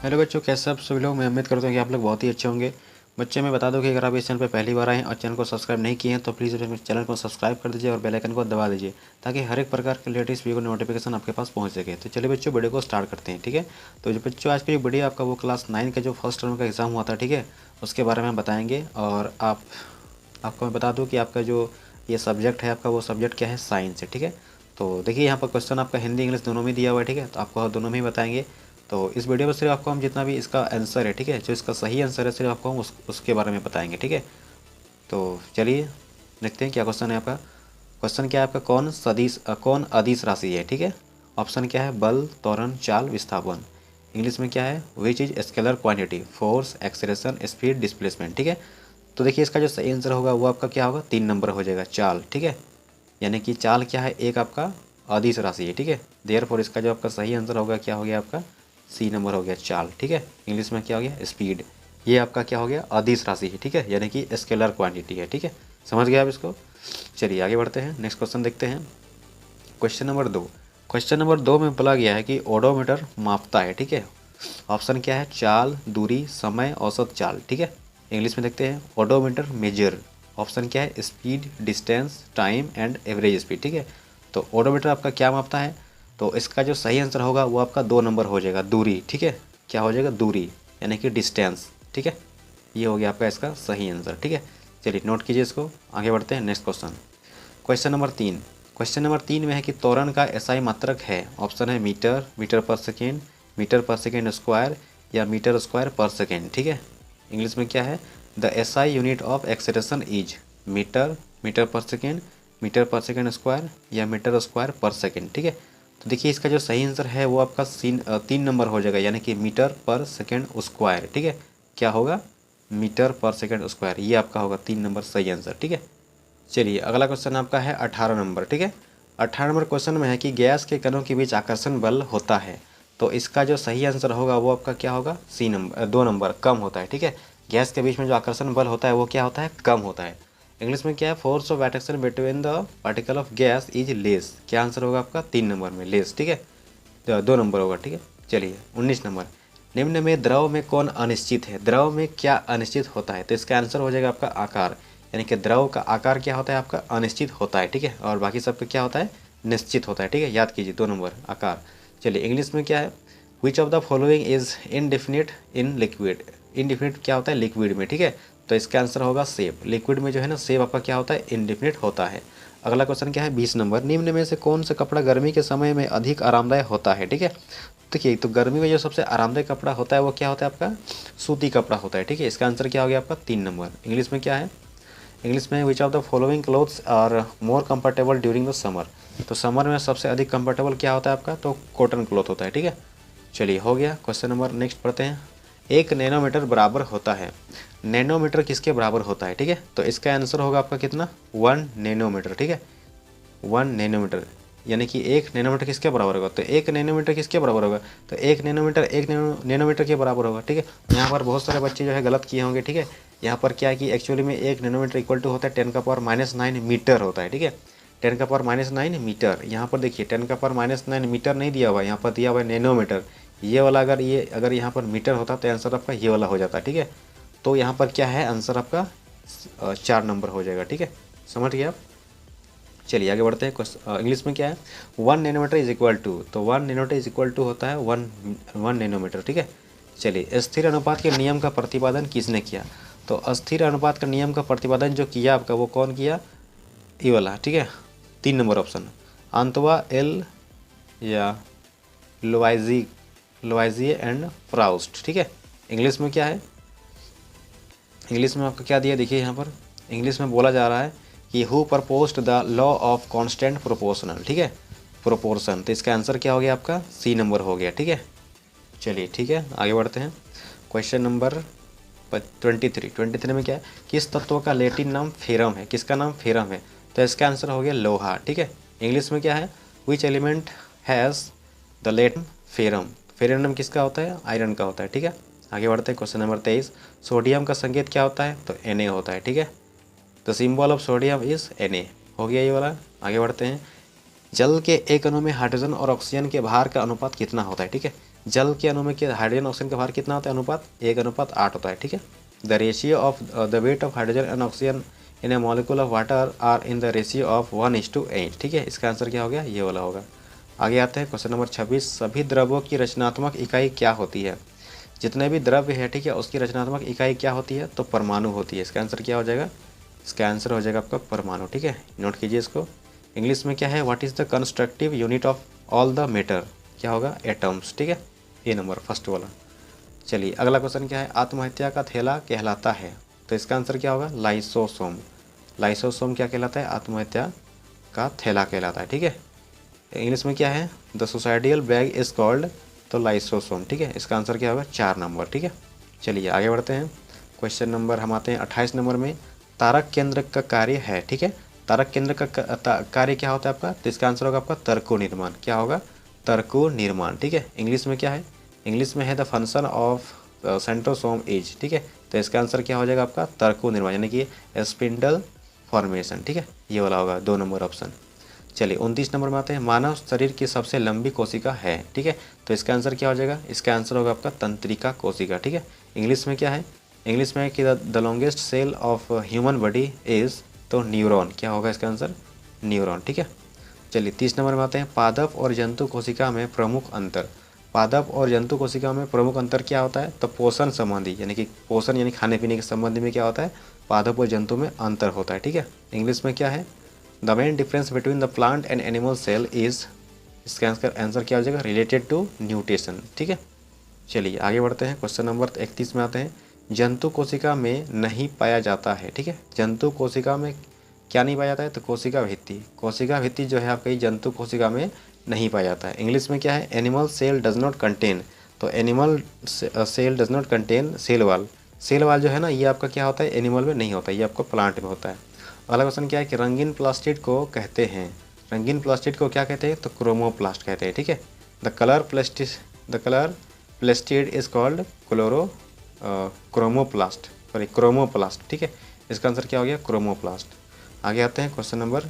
Hello बच्चों, कैसे आप सभी लोग। मैं उम्मीद करता हूँ कि आप लोग बहुत ही अच्छे होंगे। बच्चे मैं बता दूं कि अगर आप इस चैनल पर पहली बार आए हैं और चैनल को सब्सक्राइब नहीं किए हैं तो प्लीज़ मेरे चैनल को सब्सक्राइब कर दीजिए और बेल आइकन को दबा दीजिए ताकि हर एक प्रकार के लेटेस्ट वीडियो नोटिफिकेशन आपके पास पहुँच सके। तो चलिए बच्चों, वीडियो को स्टार्ट करते हैं। ठीक है, तो जो बच्चों आज की जो वीडियो आपका वो क्लास 9 का जो फर्स्ट टर्म का एग्ज़ाम हुआ था, ठीक है, उसके बारे में बताएंगे। और आपको मैं बता दूँ कि आपका जो ये सब्जेक्ट है, आपका वो सब्जेक्ट क्या है, साइंस है। ठीक है, तो देखिए यहाँ पर क्वेश्चन आपका हिंदी इंग्लिश दोनों में दिया हुआ है। ठीक है, तो आपको दोनों में ही बताएंगे। तो इस वीडियो में सिर्फ आपको हम जितना भी इसका आंसर है, ठीक है, जो इसका सही आंसर है, सिर्फ आपको हम उसके बारे में बताएंगे। ठीक है, तो चलिए देखते हैं क्या क्वेश्चन है आपका। क्वेश्चन क्या है आपका, कौन अदिश राशि है। ठीक है, ऑप्शन क्या है, बल, त्वरण, चाल, विस्थापन। इंग्लिश में क्या है, which is scalar quantity, force, acceleration, speed, displacement. ठीक है, तो देखिए इसका जो सही आंसर होगा वो आपका क्या होगा, 3 नंबर हो जाएगा, चाल। ठीक है, यानी कि चाल क्या है, एक आपका अदिश राशि है। ठीक है, देयरफॉर इसका जो आपका सही आंसर होगा क्या हो गया आपका, सी नंबर हो गया, चाल। ठीक है, इंग्लिश में क्या हो गया, स्पीड। ये आपका क्या हो गया, अदिश राशि है। ठीक है, यानी कि स्केलर क्वांटिटी है। ठीक है, समझ गए आप इसको। चलिए आगे बढ़ते हैं, नेक्स्ट क्वेश्चन देखते हैं। Question number 2। क्वेश्चन नंबर 2 में बोला गया है कि ओडोमीटर मापता है। ठीक है, ऑप्शन क्या है, चाल, दूरी, समय, औसत चाल। ठीक है, इंग्लिश में देखते हैं, ओडोमीटर मेजर। ऑप्शन क्या है, speed, distance, time and average speed. ठीक है, तो ओडोमीटर आपका क्या मापता है, तो इसका जो सही आंसर होगा वो आपका 2 नंबर हो जाएगा, दूरी। ठीक है, क्या हो जाएगा, दूरी, यानी कि डिस्टेंस। ठीक है, ये हो गया आपका इसका सही आंसर। ठीक है, चलिए नोट कीजिए इसको, आगे बढ़ते हैं next question. Question number 3। Question number 3 में है कि त्वरण का एसआई मात्रक है। ऑप्शन है metre, metre per second, metre per second square या मीटर स्क्वायर पर सेकेंड। ठीक है, इंग्लिश में क्या है, the SI unit of acceleration is metre, metre per second, metre per second square या मीटर स्क्वायर पर सेकेंड। ठीक है, तो देखिए इसका जो सही आंसर है वो आपका 3 नंबर हो जाएगा, यानी कि मीटर पर सेकेंड स्क्वायर। ठीक है, क्या होगा, मीटर पर सेकेंड स्क्वायर, ये आपका होगा 3 नंबर सही आंसर। ठीक है, चलिए अगला क्वेश्चन आपका है 18 नंबर। ठीक है, 18 नंबर क्वेश्चन में है कि गैस के कणों के बीच आकर्षण बल होता है। तो इसका जो सही आंसर होगा वो आपका क्या होगा, सी नंबर, 2 नंबर, कम होता है। ठीक है, गैस के बीच में जो आकर्षण बल होता है वो क्या होता है, कम होता है। इंग्लिश में क्या है, force of attraction between the particle of gas is less. क्या आंसर होगा आपका, 3 नंबर में लेस। ठीक है, तो 2 नंबर होगा। ठीक है, चलिए 19 नंबर। निम्न में द्रव में कौन अनिश्चित है, द्रव में क्या अनिश्चित होता है, तो इसका आंसर हो जाएगा आपका आकार। यानी कि द्रव का आकार क्या होता है आपका, अनिश्चित होता है। ठीक है, और बाकी सब पे क्या होता है, निश्चित होता है। ठीक है, याद कीजिए 2 नंबर आकार। चलिए इंग्लिश में क्या है, विच of the following is indefinite in liquid. Indefinite क्या होता है, लिक्विड में। ठीक है, तो इसका आंसर होगा सेब। लिक्विड में जो है ना, सेब आपका क्या होता है, इनडिफिनिट होता है। अगला क्वेश्चन क्या है, 20 नंबर। निम्न में से कौन सा कपड़ा गर्मी के समय में अधिक आरामदायक होता है। ठीक है, देखिए तो गर्मी में जो सबसे आरामदायक कपड़ा होता है वो क्या होता है आपका, सूती कपड़ा होता है। ठीक है, इसका आंसर क्या हो गया आपका, 3 नंबर। इंग्लिश में क्या है, इंग्लिश में which of the following clothes are more comfortable during the summer. तो समर में सबसे अधिक कंफर्टेबल क्या होता है आपका, तो कॉटन क्लॉथ होता है। ठीक है, चलिए हो गया क्वेश्चन नंबर, नेक्स्ट पढ़ते हैं। 1 नैनोमीटर बराबर होता है, नैनोमीटर किसके बराबर होता है। ठीक है, तो इसका आंसर होगा आपका कितना, 1 नैनोमीटर। ठीक है, 1 नैनोमीटर, यानी कि 1 नैनोमीटर किसके बराबर होगा, तो 1 नैनोमीटर किसके बराबर होगा, तो 1 नैनोमीटर 1 नैनोमीटर के बराबर होगा। ठीक है, यहाँ पर बहुत सारे बच्चे जो है गलत किए होंगे। ठीक है, यहाँ पर क्या है कि एक्चुअली में 1 नैनोमीटर इक्वल टू होता है 10⁻⁹ मीटर होता है। ठीक है, 10⁻⁹ मीटर। यहाँ पर देखिए 10⁻⁹ मीटर नहीं दिया हुआ है, यहाँ पर दिया हुआ है नैनोमीटर। ये वाला अगर यहाँ पर मीटर होता तो आंसर आपका ये वाला हो जाता। ठीक है, तो यहाँ पर क्या है, आंसर आपका 4 नंबर हो जाएगा। ठीक है, समझ गए आप। चलिए आगे बढ़ते हैं। इंग्लिश में क्या है, 1 नैनोमीटर इज इक्वल टू, तो 1 नैनोमीटर इज इक्वल टू होता है 1 नैनोमीटर। ठीक है, चलिए स्थिर अनुपात के नियम का प्रतिपादन किसने किया, तो स्थिर अनुपात का नियम का प्रतिपादन जो किया आपका वो कौन किया, ये वाला। ठीक है, 3 नंबर ऑप्शन, आंतवा एल या लोवाइजिए एंड प्राउस्ट। ठीक है, इंग्लिश में क्या है, इंग्लिश में आपका क्या दिया, देखिए यहाँ पर इंग्लिश में बोला जा रहा है कि who proposed the law of constant proportional. ठीक है, प्रोपोर्शन, तो इसका आंसर क्या हो गया आपका, सी नंबर हो गया। ठीक है, चलिए ठीक है आगे बढ़ते हैं। क्वेश्चन नंबर 23 में क्या है, किस तत्व का लैटिन नाम फेरम है, किसका नाम फेरम है, तो इसका आंसर हो गया लोहा। ठीक है, इंग्लिश में क्या है, which element has the Latin ferrum. Ferrum किसका होता है, आयरन का होता है। ठीक है, आगे बढ़ते हैं। क्वेश्चन नंबर 23, सोडियम का संकेत क्या होता है, तो Na होता है। ठीक है, the symbol of sodium is Na, हो गया ये वाला। आगे बढ़ते हैं। जल के एक अणु में हाइड्रोजन और ऑक्सीजन के भार का अनुपात कितना होता है। ठीक है, जल के अणु में क्या हाइड्रोजन ऑक्सीजन का भार कितना होता है, अनुपात 1:8 होता है। ठीक है, the ratio of the weight of hydrogen and oxygen in a molecule of water are in the ratio of 1:8। ठीक है, इसका आंसर क्या हो गया, ये वाला होगा। आगे आते हैं क्वेश्चन नंबर 26, सभी द्रव्यों की रचनात्मक इकाई क्या होती है। जितने भी द्रव्य है, ठीक है, उसकी रचनात्मक इकाई क्या होती है, तो परमाणु होती है। इसका आंसर क्या हो जाएगा, इसका आंसर हो जाएगा आपका परमाणु। ठीक है, नोट कीजिए इसको। इंग्लिश में क्या है, what is the constructive unit of all the matter, क्या होगा, एटम्स। ठीक है, ये नंबर फर्स्ट वाला। चलिए अगला क्वेश्चन क्या है, आत्महत्या का थैला कहलाता है, तो इसका आंसर क्या होगा, लाइसोसोम। लाइसोसोम क्या कहलाता है, आत्महत्या का थैला कहलाता है। ठीक है, इंग्लिश में क्या है, the suicidal bag is called, तो लाइसोसोम। ठीक है, इसका आंसर क्या होगा, 4 नंबर। ठीक है, चलिए आगे बढ़ते हैं। क्वेश्चन नंबर हम आते हैं 28 नंबर में, तारक केंद्र का कार्य है। ठीक है, तारक केंद्र का कार्य क्या होता है आपका, तो इसका आंसर होगा आपका तर्कु निर्माण। क्या होगा, तर्कु निर्माण। ठीक है, इंग्लिश में क्या है, इंग्लिश में है the function of centrosome is. ठीक है, तो इसका आंसर क्या हो जाएगा आपका तर्कु निर्माण, यानी कि स्पिंडल फॉर्मेशन। ठीक है, ये वाला होगा 2 नंबर ऑप्शन। चलिए 29 नंबर में आते हैं, मानव शरीर की सबसे लंबी कोशिका है। ठीक है, तो इसका आंसर क्या हो जाएगा, इसका आंसर होगा आपका तंत्रिका कोशिका। ठीक है, इंग्लिश में क्या है, इंग्लिश में है कि the longest cell of human body is, तो न्यूरॉन। क्या होगा इसका आंसर, न्यूरॉन। ठीक है, चलिए 30 नंबर में आते हैं, पादप और जंतु कोशिका में प्रमुख अंतर। पादप और जंतु कोशिका में प्रमुख अंतर क्या होता है, तो पोषण संबंधी, यानी कि पोषण यानी खाने पीने के संबंध में क्या होता है, पादप और जंतु में अंतर होता है। ठीक है, इंग्लिश में क्या है, the main difference between the plant and animal cell is, इसका आंसर क्या हो जाएगा, रिलेटेड टू न्यूट्रिशन। ठीक है, चलिए आगे बढ़ते हैं। क्वेश्चन नंबर 31 में आते हैं, जंतु कोशिका में नहीं पाया जाता है। ठीक है, जंतु कोशिका में क्या नहीं पाया जाता है, तो कोशिका भित्ति। कोशिका भित्ति जो है आपकी जंतु कोशिका में नहीं पाया जाता है। इंग्लिश में क्या है, animal cell does not contain, तो animal cell does not contain cell wall. Cell wall जो है ना, ये आपका क्या होता है, एनिमल में नहीं होता, ये आपको प्लांट में होता है। अगला क्वेश्चन क्या है कि रंगीन प्लास्टिड को कहते हैं, रंगीन प्लास्टिड को क्या कहते हैं, तो क्रोमोप्लास्ट कहते हैं। ठीक है, the colour plastid is called chromoplast, sorry chromoplast. ठीक है, इसका आंसर क्या हो गया, क्रोमोप्लास्ट। आगे आते हैं क्वेश्चन नंबर,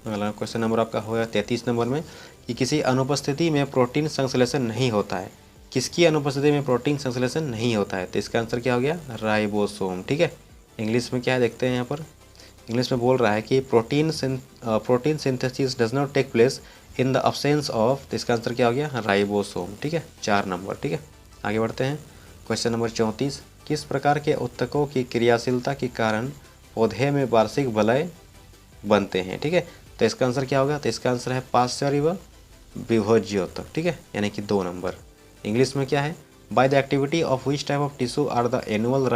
अगला क्वेश्चन नंबर आपका होगा 33 नंबर में, कि किसी अनुपस्थिति में प्रोटीन संश्लेषण नहीं होता है। किसकी अनुपस्थिति में प्रोटीन संश्लेषण नहीं होता है, तो इसका आंसर क्या हो गया, राइबोसोम। ठीक है, इंग्लिश में क्या है देखते हैं यहाँ पर, इंग्लिश में बोल रहा है कि protein synthesis does not take place in the absence of, तो इसका आंसर क्या हो गया, राइबोसोम। ठीक है, 4 नंबर। ठीक है, आगे बढ़ते हैं। क्वेश्चन नंबर 34, किस प्रकार के उत्तकों की क्रियाशीलता के कारण पौधे में वार्षिक वलय बनते हैं। ठीक है, तो इसका आंसर क्या होगा, तो इसका आंसर है पार्श्वरी व विभोज्योतक। ठीक है, यानी कि 2 नंबर। इंग्लिश में क्या है, by the activity of which type of tissue are the annual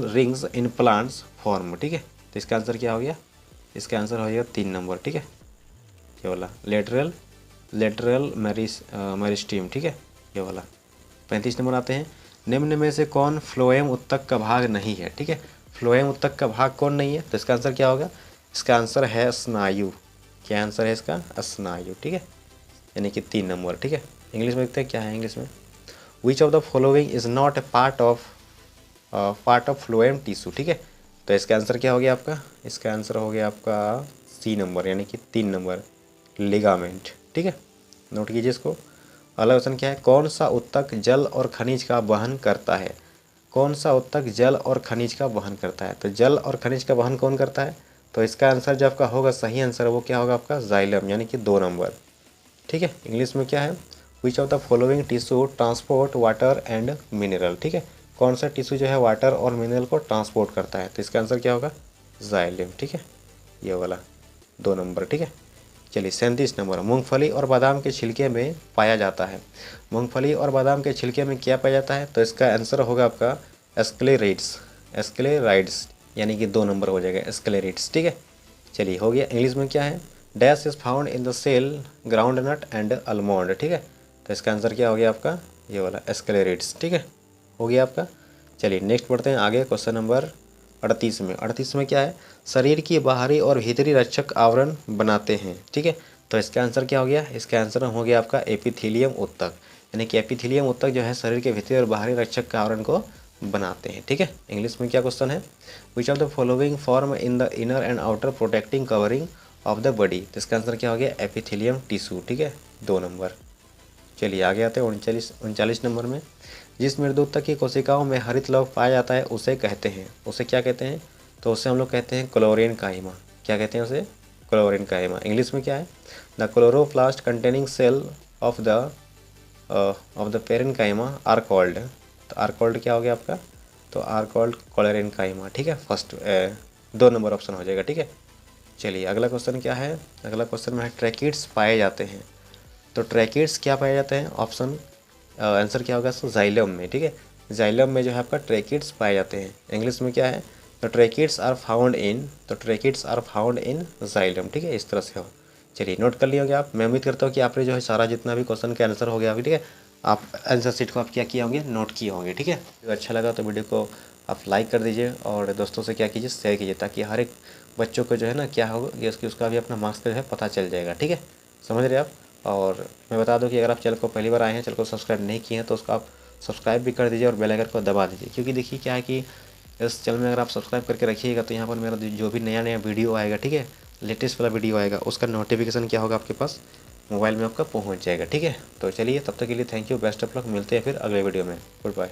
rings in plants form. ठीक है, तो इसका आंसर क्या हो गया, इसका आंसर हो जाएगा 3 नंबर। ठीक है, ये वाला लेटरल मेरिस्टीम। ठीक है, ये वाला। 35 नंबर आते हैं, निम्न में से कौन फ्लोएम उत्तक का भाग नहीं है। ठीक है, फ्लोएम उत्तक का भाग कौन नहीं है, तो इसका आंसर क्या होगा, इसका आंसर है स्नायु। क्या आंसर है इसका, स्नायु। ठीक है, यानी कि 3 नंबर। ठीक है, इंग्लिश में देखते हैं क्या है इंग्लिश में, which of the following is not a part of phloem tissue. ठीक है, तो इसका आंसर क्या हो गया आपका, इसका आंसर हो गया आपका सी नंबर, यानी कि 3 नंबर, लिगामेंट। ठीक है, नोट कीजिए इसको। अगला क्वेश्चन क्या है, कौन सा उत्तक जल और खनिज का वहन करता है। कौन सा उत्तक जल और खनिज का वहन करता है, तो जल और खनिज का वहन कौन करता है, तो इसका आंसर जो आपका होगा, सही आंसर वो क्या होगा आपका, जाइलम, यानी कि 2 नंबर। ठीक है, इंग्लिश में क्या है, विच of the following tissue transport water and mineral. ठीक है, कौन सा टिश्यू जो है वाटर और मिनरल को ट्रांसपोर्ट करता है, तो इसका आंसर क्या होगा, जाइलम। ठीक है, ये वाला 2 नंबर। ठीक है, चलिए 37 नंबर, मूंगफली और बादाम के छिलके में पाया जाता है। मूंगफली और बादाम के छिलके में क्या पाया जाता है, तो इसका आंसर होगा आपका एस्क्लेराइड्स, यानी कि 2 नंबर हो जाएगा, एस्क्लेराइड्स। ठीक है, चलिए हो गया। इंग्लिश में क्या है, dash is found in the cell groundnut and almond. ठीक है, तो इसका आंसर क्या हो गया आपका, ये वाला एस्क्लेराइड्स। ठीक है, हो गया आपका। चलिए नेक्स्ट पढ़ते हैं आगे, क्वेश्चन नंबर 38 में। 38 में क्या है, शरीर की बाहरी और भीतरी रक्षक आवरण बनाते हैं। ठीक है, तो इसका आंसर क्या हो गया, इसका आंसर हो गया आपका एपिथेलियम उत्तक, यानी कि एपिथेलियम उत्तक जो है शरीर के भीतरी और बाहरी रक्षक का आवरण को बनाते हैं। ठीक है, इंग्लिश में क्या क्वेश्चन है, विच of the following form in the inner and outer protecting covering of the body, तो इसका आंसर क्या हो गया, एपिथेलियम टिश्यू। ठीक है, 2 नंबर। चलिए आगे आते हैं 39 नंबर में। जिस मेरुदत्त की कोशिकाओं में हरित लौह पाया जाता है उसे कहते हैं, उसे क्या कहते हैं? तो उसे हम लोग कहते हैं क्लोरेनकाइमा। क्या कहते हैं उसे? क्लोरेनकाइमा। इंग्लिश में क्या है? The chloroplast containing cell of the parenchyma are called. तो आर कॉल्ड क्या हो गया आपका? तो आर कॉल्ड क्लोरेनकाइमा। ठीक है, फर्स्ट 2 नंबर ऑप्शन हो जाएगा। ठीक है, चलिए अगला क्वेश्चन क्या है? अगला क्वेश्चन में है ट्रैकिड्स पाए जाते हैं। तो ट्रैकिड्स क्या पाए जाते हैं? ऑप्शन आंसर क्या होगा? सो जाइलम में। ठीक है, जाइलम में जो है आपका ट्रैकिड्स पाए जाते हैं। इंग्लिश में क्या है? तो ट्रैकिड्स आर फाउंड इन, तो tracheids are found in xylem. ठीक है, इस तरह से हो। चलिए नोट कर लिए होंगे आप। मैं उम्मीद करता हूँ कि आपने जो है सारा जितना भी क्वेश्चन का आंसर हो गया अभी। ठीक है, आप आंसर शीट को आप क्या किए होंगे? नोट किए होंगे। ठीक है, अगर अच्छा लगा तो वीडियो को आप लाइक कर दीजिए और दोस्तों से क्या कीजिए? शेयर कीजिए, ताकि हर एक बच्चों को जो है ना क्या होगा कि उसका भी अपना मार्क्स का जो है पता चल जाएगा। ठीक है, समझ रहे आप? और मैं बता दूं कि अगर आप चैनल को पहली बार आए हैं, चैनल को सब्सक्राइब नहीं किए हैं, तो उसको आप सब्सक्राइब भी कर दीजिए और बेल आइकन को दबा दीजिए। क्योंकि देखिए क्या है कि इस चैनल में अगर आप सब्सक्राइब करके रखिएगा तो यहाँ पर मेरा जो भी नया नया वीडियो आएगा, ठीक है, लेटेस्ट वाला वीडियो आएगा, उसका नोटिफिकेशन क्या होगा आपके पास मोबाइल में आपका पहुँच जाएगा। ठीक है, तो चलिए तब तक के लिए thank you, best of luck. मिलते हैं फिर अगले वीडियो में। Good bye.